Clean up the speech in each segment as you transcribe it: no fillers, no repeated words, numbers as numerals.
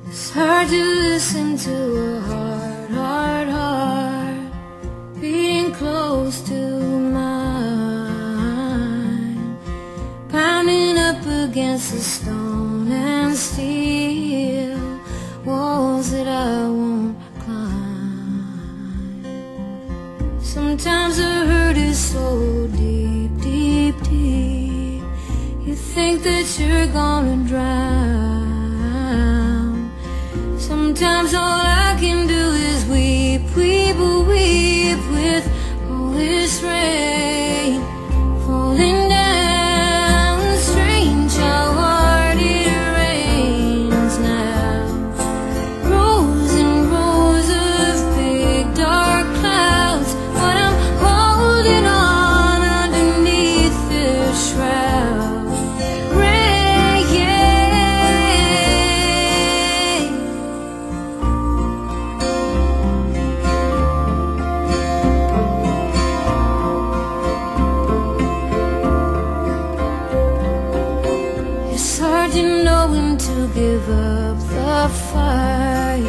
It's hard to listen to a heart being close to mine, pounding up against the stone and steel walls that I won't climb. Sometimes the hurt is so deep, deep, deep, you think that you're gonna drown. Sometimes all I can do is weep, weep, weep with all this rain falling down. Strange how hard it rains now. Rows and rows of big dark clouds, but I'm holding on underneath their shroud. It's hard to know when to give up the fight.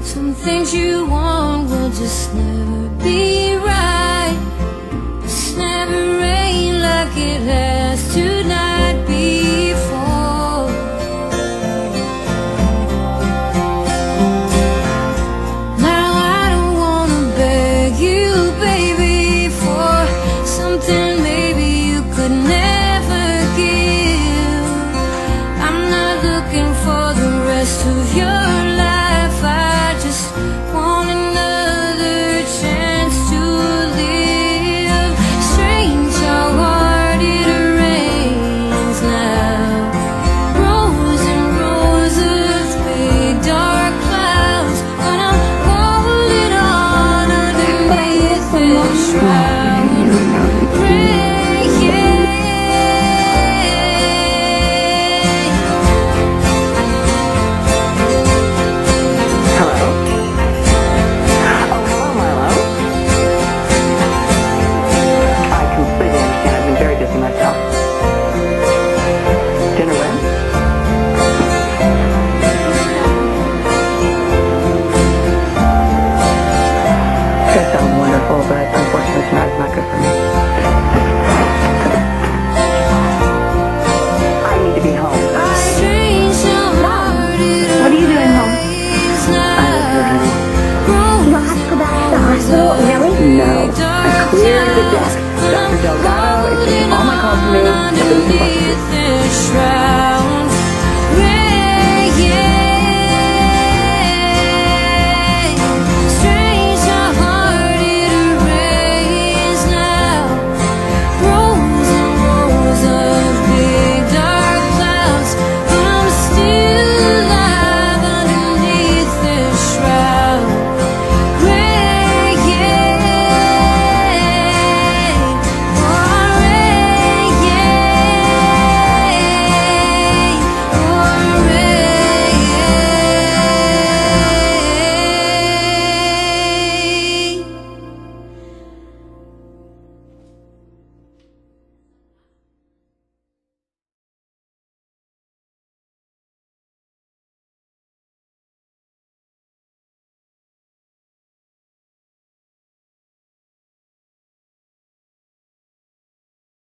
Some things you want will just never be right. It's never rain like it has tonight before. Now I don't wanna beg you, baby, for something maybe you could never give. I'm not looking for the rest of your life. I just want another chance to live. Strange how hard it rains now. Rows and rows of big dark clouds, but I'm holding on underneath this shroud. Hello? Oh, hello, Milo. I completely understand. I've been very busy myself. Dinner when? That sounds wonderful, but unfortunately tonight's not good for me. I need to be home. What are you doing home? I live here, honey. You don't have to go back to the hospital, really? No. I cleared the deck. Dr. Delgado is taking all my calls from me. I've been